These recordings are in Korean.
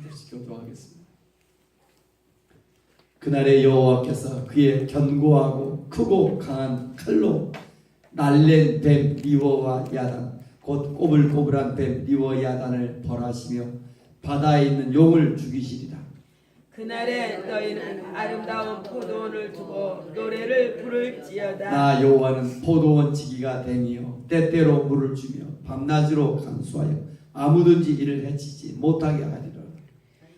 다시 교도하겠습니다. 그날에 여호와께서 그의 견고하고 크고 강한 칼로 날랜 뱀 리워와 야단 곧 꼬불꼬불한 뱀 리워 야단을 벌하시며 바다에 있는 용을 죽이시리라. 그날에 너희는 아름다운 포도원을 두고 노래를 부를지어다. 나 여호와는 포도원 지기가 됨이요 때때로 물을 주며 밤낮으로 강수하여 아무든지 이를 해치지 못하게 하리라.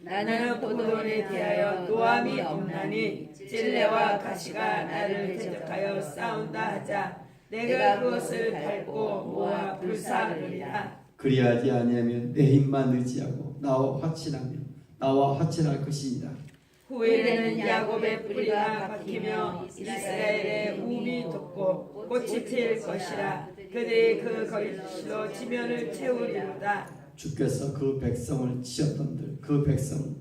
나는 포도원에 대하여 노함이 없나니 찔레와 가시가 나를 대적하여 싸운다 하자. 내가 그것을 밟고 모아 불사르리라. 그리하지 아니하면 내 힘만 의지하고 나와 화친할 것이니라. 후에는 야곱의 뿌리가 박히며 이스라엘의 움이 돋고 꽃이 필 것이라. 그들이 그 거리로 지면을 채우리로다. 주께서 그 백성을 치셨던들 그 백성을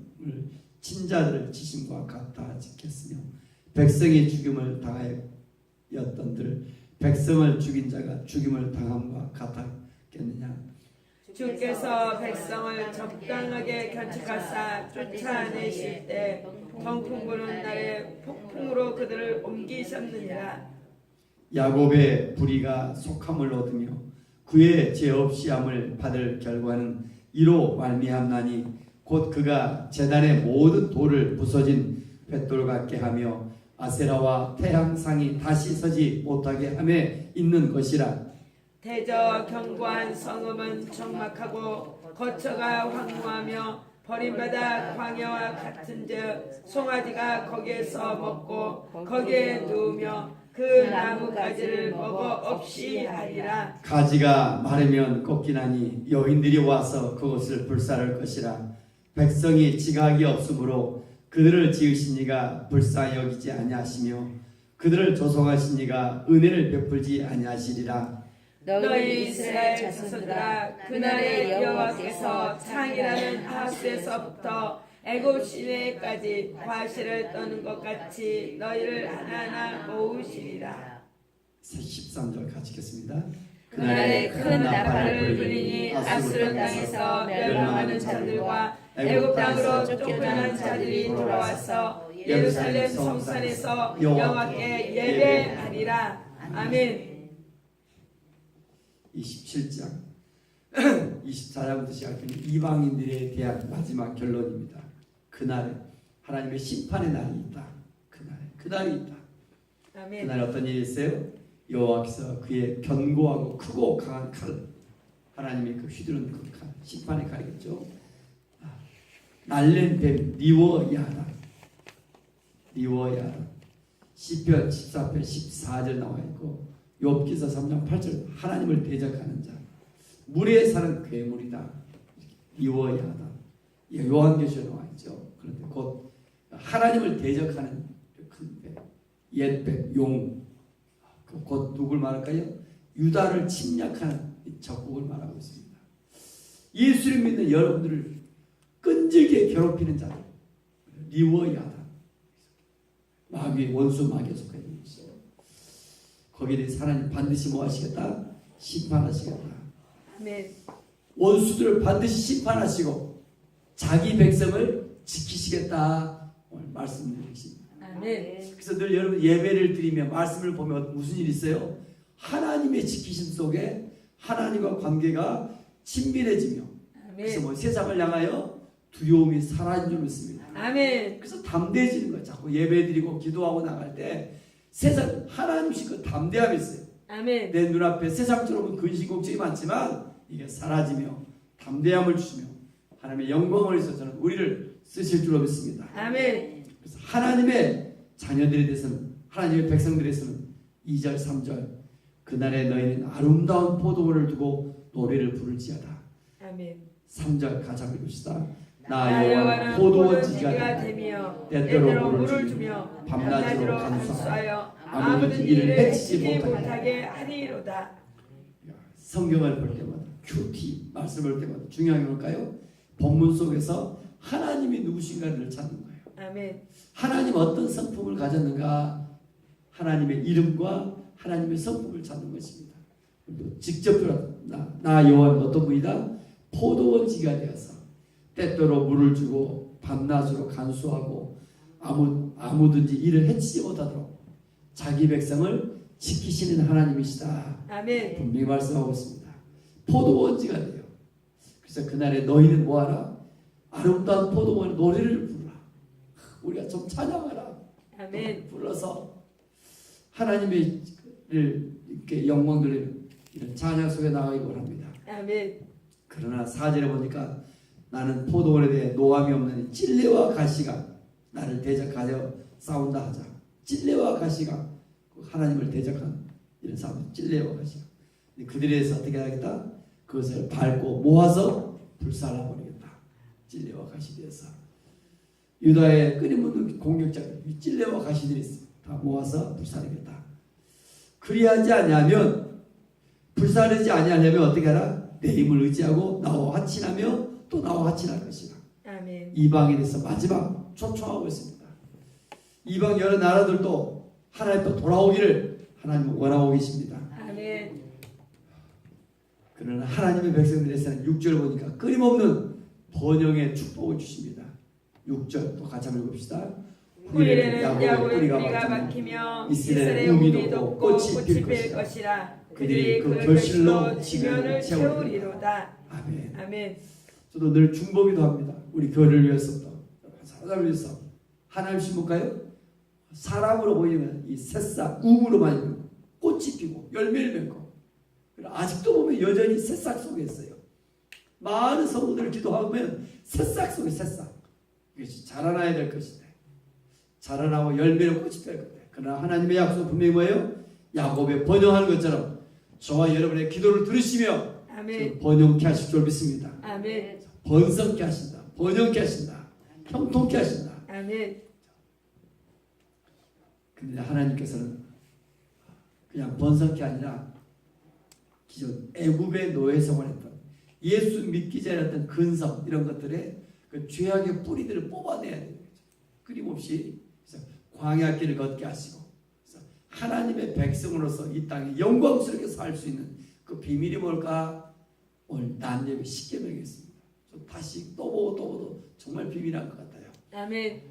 친자들을 치심과 같다 하겠으며 백성이 죽임을 당하였던들 백성을 죽인 자가 죽임을 당함과 같았겠느냐. 주께서 백성을 적당하게 견책하사 쫓아내실 때 동풍 부는 날에 폭풍으로 그들을 옮기셨느니라. 야곱의 불의가 속함을 얻으며 그의 죄 없이 함을 받을 결과는 이로 말미암나니 곧 그가 제단의 모든 돌을 부서진 횃돌 같게 하며 아세라와 태양상이 다시 서지 못하게 함에 있는 것이라. 대저 견고한 성읍은 적막하고 거처가 황무하며 버림받아 광야와 같은즉 송아지가 거기에서 먹고 거기에 누우며 그 나뭇가지를 먹어 없이 하리라. 가지가 마르면 꺾이나니 여인들이 와서 그것을 불사를 것이라. 백성이 지각이 없으므로 그들을 지으신 이가 불쌍히 여기지 아니하시며 그들을 조성하신 이가 은혜를 베풀지 아니하시리라. 너희 이스라엘 자손들아, 그날에 여호와께서 창이라는 하수에서부터 애굽 시내까지 과실을 떠는 것 같이 너희를 하나하나 모으시리라. 13절 같이 읽겠습니다. 그날에 큰 나팔을 불리니 아수르 땅에서 멸망하는 자들과 애굽 땅으로 쫓겨난 자들이 돌아와서 예루살렘 성산에서 여호와께 예배하리라. 아멘. 27장 24장부터 시작하는 이방인들에 대한 마지막 결론입니다. 그날에 하나님의 심판의 날이 있다. 그날이 있다. 아멘. 그날에 어떤 일이 있어요? 여호와께서 그의 견고하고 크고 강한 칼, 하나님이 그 휘두른 그 칼, 심판의 칼이겠죠. 날랜 뱀 리워 야단 시편 14편 14절 나와 있고 욥기서 3장 8절 하나님을 대적하는 자 물에 사는 괴물이다. 리워 야단 요한계시록에 나와 있죠. 그런데 곧 하나님을 대적하는 큰 뱀, 옛뱀, 용, 곧 누굴 말할까요? 유다를 침략하는 적국을 말하고 있습니다. 예수를 믿는 여러분들을 끈질게 괴롭히는 자들, 리워야다. 마귀의 원수 마귀에 속해 있어. 거기에 대해서 하나님 반드시 뭐 하시겠다? 심판하시겠다. 아멘. 원수들을 반드시 심판하시고 자기 백성을 지키시겠다. 오늘 말씀드리고 있습니다. 아멘. 그래서 늘 여러분 예배를 드리며 말씀을 보면 무슨 일이 있어요? 하나님의 지키심 속에 하나님과 관계가 친밀해지며 그래서 뭐 세상을 향하여 두려움이 사라진 줄 믿습니다. 아멘. 그래서 담대해지는 거예요. 자꾸 예배 드리고 기도하고 나갈 때 세상 하나님씩 그 담대함이 있어요. 아멘. 내 눈앞에 세상처럼 근심 걱정이 많지만 이게 사라지며 담대함을 주시며 하나님의 영광을 위해서 저는 우리를 쓰실 줄로 믿습니다. 아멘. 그래서 하나님의 자녀들에 대해서는 하나님의 백성들에 대해서는 2절 3절 그날에 너희는 아름다운 포도원을 두고 노래를 부를지어다. 아멘. 3절 같이 한번 읽읍시다. 나 여호와는 포도원 지기가 되며 때때로 물을 주며 밤낮으로 강수하여 아무든지 이를 해치지 못하게 하리로다. 성경을 볼 때마다 큐티 말씀을 볼 때마다 중요한 게 뭘까요? 본문 속에서 하나님이 누구신가를 찾는 거예요. 아멘. 하나님 어떤 성품을 가졌는가 하나님의 이름과 하나님의 성품을 찾는 것입니다. 직접 나 여호와는 어떤 분이다? 포도원 지기가 되어서 때때로 물을 주고 밤낮으로 간수하고 아무든지 이를 해치지 못하도록 자기 백성을 지키시는 하나님이시다. 아멘. 분명히 말씀하고 있습니다. 포도원지가 돼요. 그래서 그날에 너희는 뭐하라? 아름다운 포도원의 노래를 부르라. 우리가 좀 찬양하라. 아멘. 불러서 하나님의 이렇게 영광 돌리는 이런 찬양 속에 나가기 원합니다. 아멘. 그러나 4절에 보니까 나는 포도원에 대해 노함이 없는 찔레와 가시가 나를 대적하여 싸운다 하자. 찔레와 가시가 하나님을 대적한 이런 싸움. 찔레와 가시가 그들에 대해서 어떻게 하겠다? 그것을 밟고 모아서 불살라버리겠다. 찔레와 가시에 대해서 유다의 끊임없는 공격자들 찔레와 가시들이 다 모아서 불살하겠다. 그리하지 아니하면 불사르지 아니하려면 어떻게 하라? 내 힘을 의지하고 나와 화친하며 또 나와 화친할 것이라. 아멘. 이방에 대해서 마지막 초청하고 있습니다. 이방 여러 나라들도 하나님 또 돌아오기를 하나님은 원하고 계십니다. 아멘. 그러나 하나님의 백성들에서는 6절 보니까 끊임없는 번영의 축복을 주십니다. 6절 또 같이 한번 읽읍시다. 후일에는 야곱의 뿌리가 박히며 이스라엘의 우미 돋고 꽃이 필 것이라. 그들이 그 결실로 지면을 채우리로다. 아멘. 아멘. 저도 늘 중보기도 합니다. 우리 교회를 위해서도 사람을 위해서 하나님 심을까요? 사람으로 보이는 이 새싹 우무로만 있는 꽃이 피고 열매를 맺고 아직도 보면 여전히 새싹 속에 있어요. 많은 성도들 기도하면 새싹 속에 새싹 이것이 자라나야 될 것인데 자라나고 열매를 꽃이 될 건데 그러나 하나님의 약속은 분명히 뭐예요? 야곱의 번영하는 것처럼 저와 여러분의 기도를 들으시며 아멘. 번영케 하실 줄 믿습니다. 아멘. 번성케 하신다. 번영케 하신다. 형통케 하신다. 아멘. 근데 하나님께서는 그냥 번성케 아니라 기존 애굽의 노예 생활했던 예수 믿기 전에 했던 근성 이런 것들의 그 죄악의 뿌리들을 뽑아내야 되는 거죠. 끊임없이 그래서 광야 길을 걷게 하시고 그래서 하나님의 백성으로서 이 땅에 영광스럽게 살 수 있는 그 비밀이 뭘까? 오늘 난예배 십계명이 있습니다. 다시 또 보고 정말 비밀한 것 같아요. 아멘.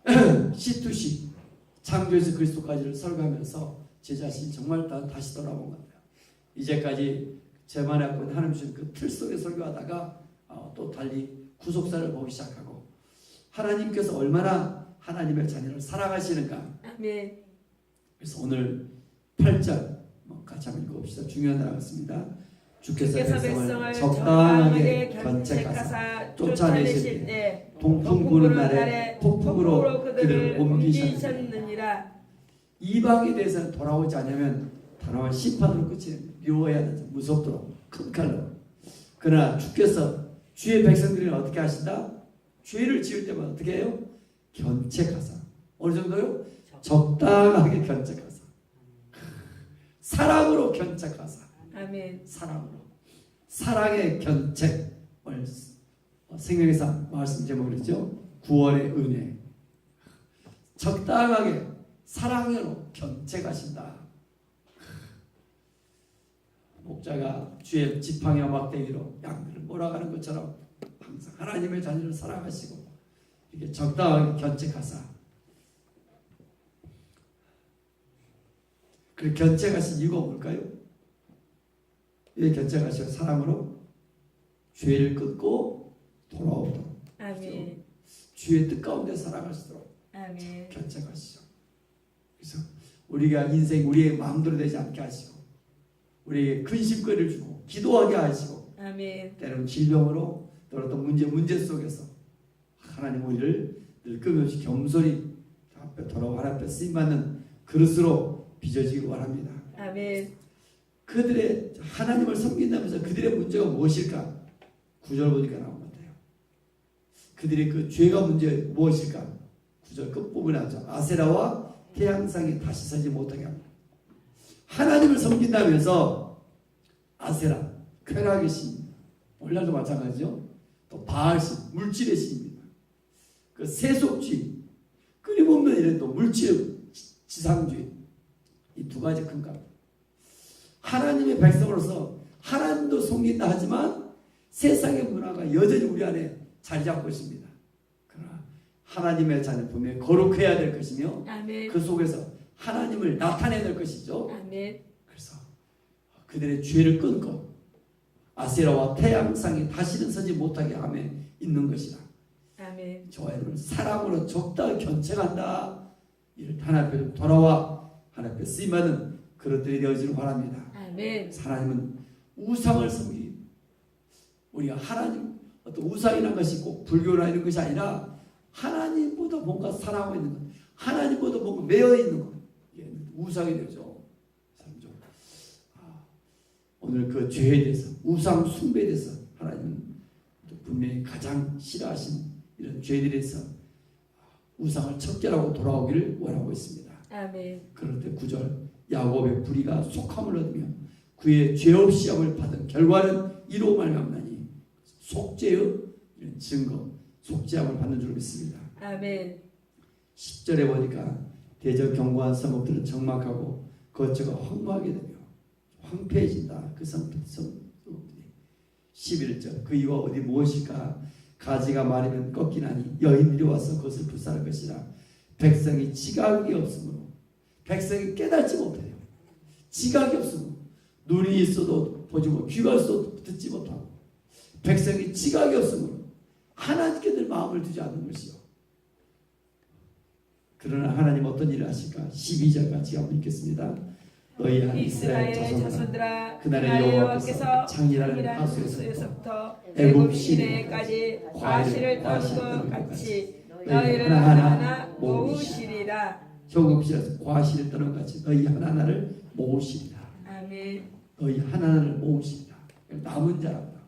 C2C 창조에서 그리스도까지를 설교하면서 제 자신이 정말 다시 돌아본 것 같아요. 이제까지 제만에 갖고 있는 하나님 주신 그 틀 속에 설교하다가 또 달리 구속사를 보기 시작하고 하나님께서 얼마나 하나님의 자녀를 사랑하시는가. 아멘. 그래서 오늘 8절 같이 한번 읽어봅시다. 중요한 단어 같습니다. 주께서 백성을 적당하게 견책하사 쫓아내실 때 동풍 부는 날에 폭풍으로 그들을 옮기셨느니라. 이방에 대해서는 돌아오지 않으면 단호한 심판으로 끝이 미워해야 되죠. 무섭도록 큰 칼로. 그러나 주께서 주의 백성들은 어떻게 하신다? 죄를 지을 때마다 어떻게 해요? 견책하사. 어느 정도요? 적당하게 견책하사. 사랑으로 견책하사. 아멘. 사랑으로. 사랑의 견책을 생명에서 말씀 제목을 했죠. 구원의 은혜. 적당하게 사랑으로 견책하신다. 목자가 주의 지팡이와 막대기로 양들을 몰아가는 것처럼 항상 하나님의 자녀를 사랑하시고 이렇게 적당하게 견책하사 그 견책하신 이유가 뭘까요? 왜 견책하시고 사랑으로 죄를 끊고 돌아오도록 아멘. 주의 뜻 가운데 살아가시도록 아멘. 견책하시죠. 그래서 우리가 인생 우리의 마음대로 되지 않게 하시고 우리에게 근심거리를 주고 기도하게 하시고 아멘. 때로는 질병으로 또 어떤 문제 속에서 하나님 우리를 늘 끊임없이 겸손히 앞에 돌아와 하나님 앞에 쓰임받는 그릇으로 빚어지기 원합니다. 아멘. 그들의 하나님을 섬긴다면서 그들의 문제가 무엇일까? 9절 보니까 나온 것 같아요. 그들의 그 죄가 문제 무엇일까? 9절 끝부분에 나오죠. 아세라와 태양상이 다시 서지 못하게 합니다. 하나님을 섬긴다면서 아세라, 쾌락의 신입니다. 오늘날도 마찬가지죠. 또 바알신, 물질의 신입니다. 그 세속주의, 끊임없는 이런 또 물질 지상주의 이 두 가지 큰 값. 하나님의 백성으로서 하나님도 섬긴다 하지만 세상의 문화가 여전히 우리 안에 자리 잡고 있습니다. 그러나 하나님의 자는 분명히 거룩해야 될 것이며 아멘. 그 속에서 하나님을 나타내야 될 것이죠. 아멘. 그래서 그들의 죄를 끊고 아세라와 태양상이 다시는 서지 못하게 함에 있는 것이라. 아멘. 저와 여러분 사랑으로 적당히 견책한다. 이를 하나님 앞에 돌아와 하나님 앞에 쓰임받는 그릇들이 되어지길 바랍니다. 아멘. 하나님은 우상을 섬기 우리가 하나님 어떤 우상이라는 것이 꼭 불교나 이런 것이 아니라 하나님보다 뭔가 사랑하고 있는 것, 하나님보다 뭔가 매여 있는 것, 이게 우상이 되죠. 오늘 그 죄에 대해서 우상 숭배에 대해서 하나님은 분명히 가장 싫어하신 이런 죄들에 대해서 우상을 척결하고 돌아오기를 원하고 있습니다. 아멘. 그럴 때 9절 야곱의 불의가 속함을 얻으며 그의 죄 없이 함을 받은 결과는 이로 말미암나니 속죄의 이런 증거 속죄함을 받는 줄 믿습니다. 아멘. 10절에 보니까 대저 견고한 성읍들은 적막하고 거처가 황무하게 되며 황폐해진다. 그 성읍들이 11절 그 이유가 어디 무엇일까? 가지가 마르면 꺾이나니 여인들이 와서 그것을 불살할 것이라. 백성이 지각이 없으므로 백성이 깨닫지 못해요. 지각이 없으므로 눈이 있어도 보지 못하고 귀가 있어도 듣지 못하고 백성이 지각이 없으므로 하나님께 늘 마음을 두지 않는 것이요. 그러나 하나님 어떤 일을 하실까? 12절 같이 한번 읽겠습니다. 너희 한 이스라엘 자손들아 그날에 여호와께서 창이라는 하수에서부터 애굽 시내까지 과실을 떠는 것 같이 너희를 하나하나 모으시리라. 효급실에서 과실을 떠는 것 같이 너희 하나하나를 모으시리라. 아멘. 너희 하나하나를 모으시리라. 남은 자랍니다.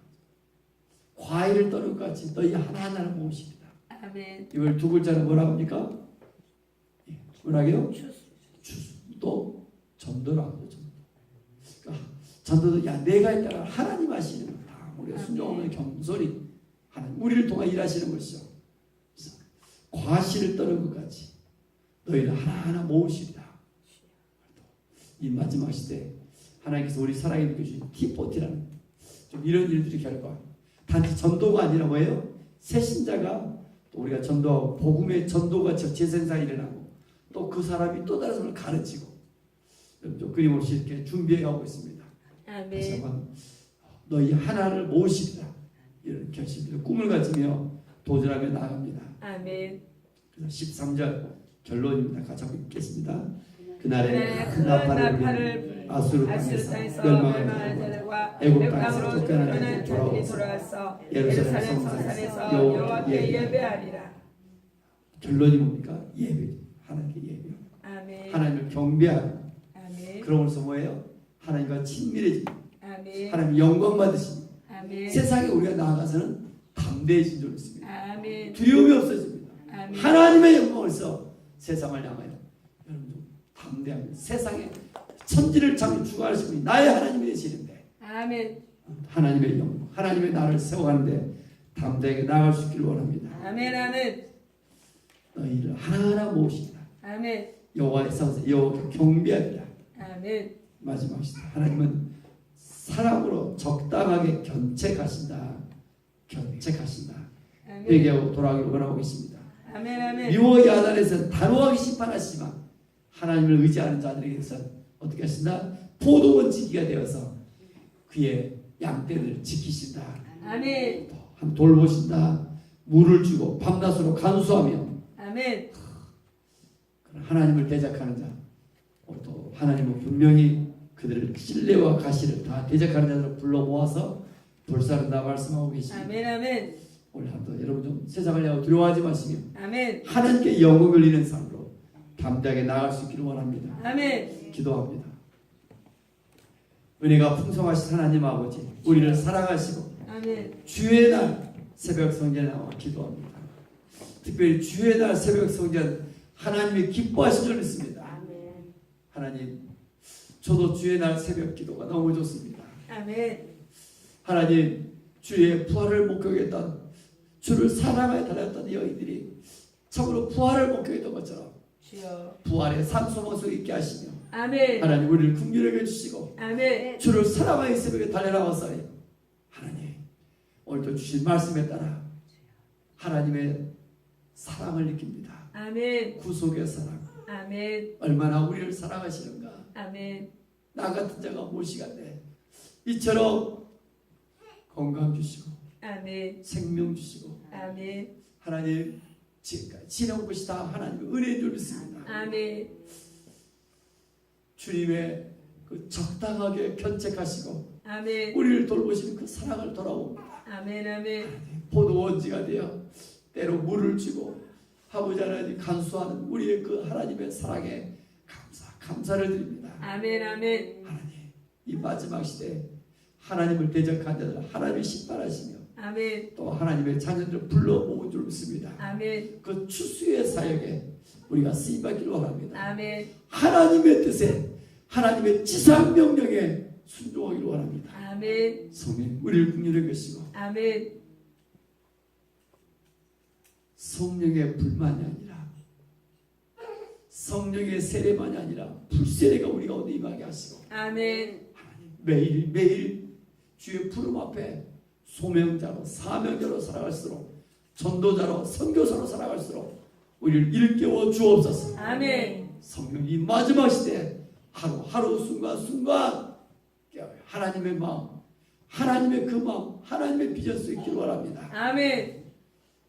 과일을 떠는 것 같이 너희 하나하나를 모으시리라. 아멘. 이걸 두 글자는 뭐라고 합니까? 뭐라고요? 추수. 또 전도라고. 그러니까 전도도 야 내가 했다가 하나님 하시는 거다. 우리가 순종하면 겸손히 하나님 우리를 통해 일하시는 것이죠. 그래서 과실을 떠는 것 같이 너희를 하나하나 모으시리라. 이 마지막 시대 하나님께서 우리 사랑에 주신 T40라는 좀 이런 일들이 결과 단지 전도가 아니라 뭐예요? 새신자가 또 우리가 전도하고 복음의 전도가 재생산이 일어나고 또 그 사람이 또 다른 사람을 가르치고 좀 끊임없이 이렇게 준비해가고 있습니다. 아멘. 다시 한번 너희 하나를 모으시리라. 이런 결심을 꿈을 가지며 도전하며 나아갑니다. 아멘. 그래서 13절 결론입니다. 같이 한번 읽겠습니다. 그날에 큰 나팔을 나팔을 아수르 땅에서 땅에서 멸망한 멸망한 자들과 애굽 애굽 땅에서 땅으로 쫓겨난 쫓겨난 자들이 자들이 돌아와서 돌아와서 예루살렘 예루살렘 성산에서 성산에서 여호와께 예배하리라. 결론이 뭡니까? 예배. 하나님께 예배. 아멘. 하나님을 경배하는. 아멘. 그러면서 뭐예요? 하나님과 친밀해지고 아멘. 하나님 영광 받으시고 아멘. 세상에 우리가 나아가서는 담대해진 줄 믿습니다. 아멘. 두려움이 없어집니다. 아멘. 하나님의 영광에서 세상을 향하여 여러분 좀 담대합니다. 세상에 천지를 참 주관하시는 분이 나의 하나님이 되시는데 아멘. 하나님의 영광, 하나님의 나를 세워가는데 담대하게 나아갈 수 있기를 원합니다. 아멘. 아멘. 너희를 하나하나 모으시다. 아멘. 여호와의 상세 여호와께 경배하리라. 아멘. 마지막 시대 하나님은 사랑으로 적당하게 견책하신다. 견책하신다. 아멘. 회개하고 돌아가기를 원하고 있습니다. 아멘. 아멘. 미워하게 하나님께서 단호하게 심판하시지만 하나님을 의지하는 자들에게서 어떻게 하신다? 포도원 지기가 되어서 그의 양떼를 지키신다. 아멘. 돌보신다. 물을 주고 밤낮으로 간수하며 아멘. 하나님을 대적하는 자, 또 하나님은 분명히 그들을 신뢰와 가시를 다 대적하는 자들을 불러 모아서 불사른다 말씀하고 계십니다. 아멘. 아멘. 오늘 한번 여러분 좀 세상을 향하여 두려워하지 마시며 아멘. 하나님께 영광을 올리는 삶으로 담대하게 나아갈 수 있기를 원합니다. 아멘. 기도합니다. 은혜가 풍성하신 하나님 아버지, 우리를 사랑하시고 아멘. 주의 날 새벽 성전에 나와 기도합니다. 특별히 주의 날 새벽 성전 하나님이 기뻐하신 줄 믿습니다. 아멘. 하나님, 저도 주의 날 새벽 기도가 너무 좋습니다. 아멘. 하나님, 주의 부활을 목격했던 주를 사랑하여 달렸던 여인들이 참으로 부활을 목격했던 것처럼 주여. 부활의 산소망 속에 있게 하시며 아멘. 하나님 우리를 긍휼하게 해주시고 아멘. 주를 사랑하여 새벽에 달려나와서 하나님 오늘도 주신 말씀에 따라 하나님의 사랑을 느낍니다. 아멘. 구속의 사랑. 아멘. 얼마나 우리를 사랑하시는가. 아멘. 나 같은 자가 무엇이간데 이처럼 건강 주시고 아멘. 생명 주시고 아멘. 하나님 지금까지 지내온 것이 다 하나님의 은혜인 줄 믿습니다. 아멘. 주님의 그 적당하게 견책하시고 아멘. 우리를 돌보시는 그 사랑을 돌아옵니다. 아멘. 아멘. 포도원지가 되어 때로 물을 주고 아버지 하나님 간수하는 우리의 그 하나님의 사랑에 감사를 드립니다. 아멘. 아멘. 하나님 이 마지막 시대에 하나님을 대적한 자들 하나님이 심판하시며 아멘. 또 하나님의 자녀들을 불러 모은 줄 믿습니다. 아멘. 그 추수의 사역에 우리가 쓰임받기를 원합니다. 아멘. 하나님의 뜻에 하나님의 지상 명령에 순종하기를 원합니다. 아멘. 성령 우리를 긍휼히 여기시고 아멘. 성령의 불만이 아니라 성령의 세례만이 아니라 불세례가 우리 가운데 임하게 하시고 아멘. 하나님 매일 주의 부름 앞에 소명자로 사명자로 살아갈수록 전도자로 선교사로 살아갈수록 우리를 일깨워 주옵소서. 아멘. 성령이 마지막 시대에 하루하루 순간순간 하나님의 마음 하나님의 그 마음 하나님의 비전 속에 있기를 원합니다. 아멘.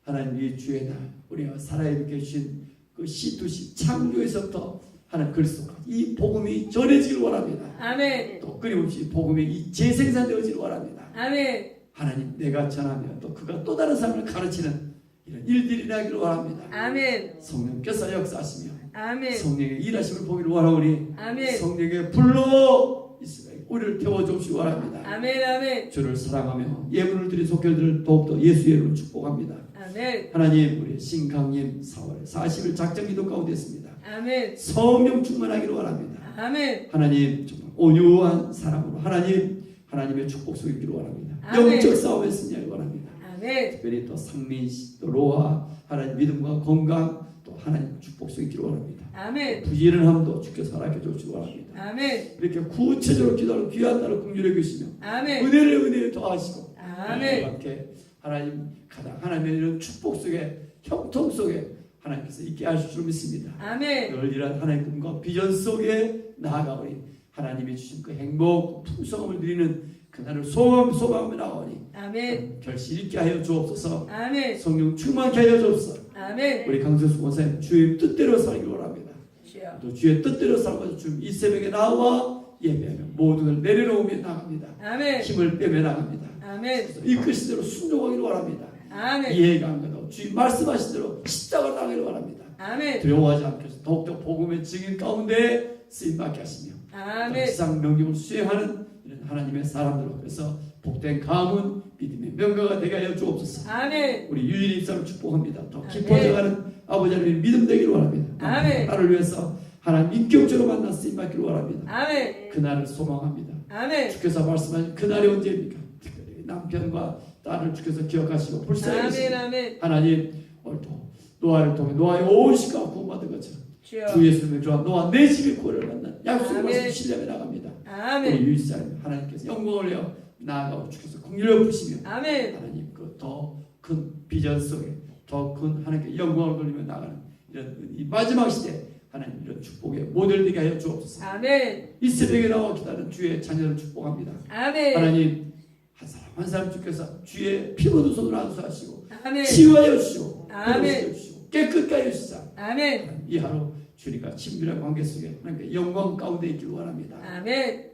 하나님 이 주의 날 우리가 살아있게 주신 그 C2C 창조에서부터 하나님 그리스도까지 이 복음이 전해지기를 원합니다. 아멘. 또 끊임없이 복음이 이 재생산되어지기를 원합니다. 아멘. 하나님 내가 전하며 또 그가 또 다른 사람을 가르치는 이런 일들이 나기를 원합니다. 아멘. 성령께서 역사하시며 아멘. 성령의 일하심을 보기를 원하오니 아멘. 성령의 불로 있으며 우리를 태워주시기 원합니다. 아멘. 아멘. 주를 사랑하며 예물을 드린 속결들을 더욱더 예수의 이름으로 축복합니다. 아멘. 하나님 우리 신강림 4월 40일 작정기도 가운데 있습니다. 아멘. 성령 충만하기를 원합니다. 아멘. 하나님 정말 온유한 사랑으로 하나님의 축복 속에 있기를 원합니다. 아멘. 영적 싸움에 승리하기를 원합니다. 아멘. 특별히 또 상민 씨, 또 로아 하나님 믿음과 건강 또 하나님 축복 속에 있기를 원합니다. 아멘. 부지런함도 주께서 허락해 주시기 원합니다. 아멘. 이렇게 구체적으로 기도하는 귀한 나를 긍휼히 여기시며 아멘. 은혜를 더하시고 아멘. 이렇게 하나님 가장 하나님의 이런 축복 속에 형통 속에 하나님께서 있게 하실 줄 믿습니다. 아멘. 널리란 하나님의 꿈과 비전 속에 나아가오니 하나님이 주신 그 행복 풍성함을 누리는 그날을 소망하며 나오니 아멘. 결실 있게 하여 주옵소서. 아멘. 성령 충만케 하여 주옵소서. 아멘. 우리 강석수 권사님 주의 뜻대로 살기를 원합니다. 주여. 또 주의 뜻대로 살면서 주님 이 새벽에 나와 예배하며 모두를 내려놓으며 나갑니다. 아멘. 힘을 빼며 나갑니다. 아멘. 이끄신 대로 순종하기를 원합니다. 아멘. 이해가 안 가도 주님 말씀하신 대로 십자가를 당하기를 원합니다. 아멘. 두려워하지 않게 해서 더욱더 복음의 증인 가운데 쓰임받게 하시며 아멘. 지상 명령을 수행하는 이런 하나님의 사람들로 그래서 복된 가문 믿음의 명가가 되게 하여 주옵소서. 아멘. 우리 유일의 입사를 축복합니다. 더 아멘. 깊어져가는 아버지 하나님 믿음 되기를 원합니다. 아멘. 나를 위해서 하나님 인격적으로 만나 쓰임받기를 원합니다. 아멘. 그날을 소망합니다. 아멘. 주께서 말씀하신 그날이 언제입니까? 특별히 남편과 딸을 주께서 기억하시고 불쌍히 아멘. 여기시고 아멘. 하나님 오늘도 노아를 통해 노아의 온 식구가 구원받은 것처럼 주여. 주 예수님의 주와 노아 내 집이 구원을 받는 약속을 아멘. 말씀 신뢰하며 나갑니다. 우리 아멘. 유일사님 하나님께서 영광을 내어 나아가고 주께서 긍휼을 부시며 아멘. 하나님 그 더 큰 비전 속에 더 큰 하나님께 영광을 돌리며 나가는 이런 이 마지막 시대 하나님 이런 축복의 모델 되게 하여 주옵소서. 아멘. 이 새벽에 나와 기다리는 주의 자녀를 축복합니다. 아멘. 하나님 한 사람 한 사람 주께서 주의 피 묻은 손으로 안수하시고 아멘. 치유하여 주시고 아멘. 회복시켜 주시고 깨끗게 하여 주시사 아멘. 이 하루 주님과 친밀한 관계 속에 하나님께 영광 가운데 있기를 원합니다. 아멘.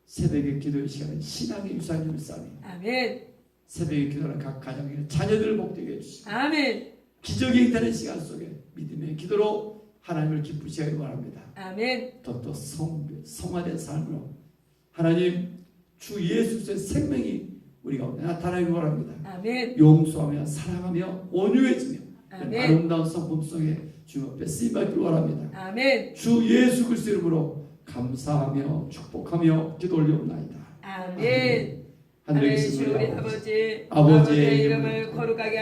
새벽의 기도의 시간은 신앙의 유산을 쌓으며 아멘. 새벽의 기도는 각 가정의 자녀들을 복되게 해주시고 아멘. 기적이 있다는 시간 속에 믿음의 기도로 하나님을 기쁘시게 하기를 원합니다. 아멘. 또 성화된 삶으로 하나님 주 예수의 생명이 우리 가운데 나타나기를 원합니다. 아멘. 용서하며 사랑하며 온유해지며 아멘. 아름다운 성품 속에 주 앞에 쓰임받기를 원합니다. 아멘. 주 예수 그리스도 이름으로 감사하며 축복하며 기도 올리옵나이다. 아멘. 하늘에 하늘에 계신 계신 우리 우리 아버지, 아버지의 아버지의 이름을 거룩하게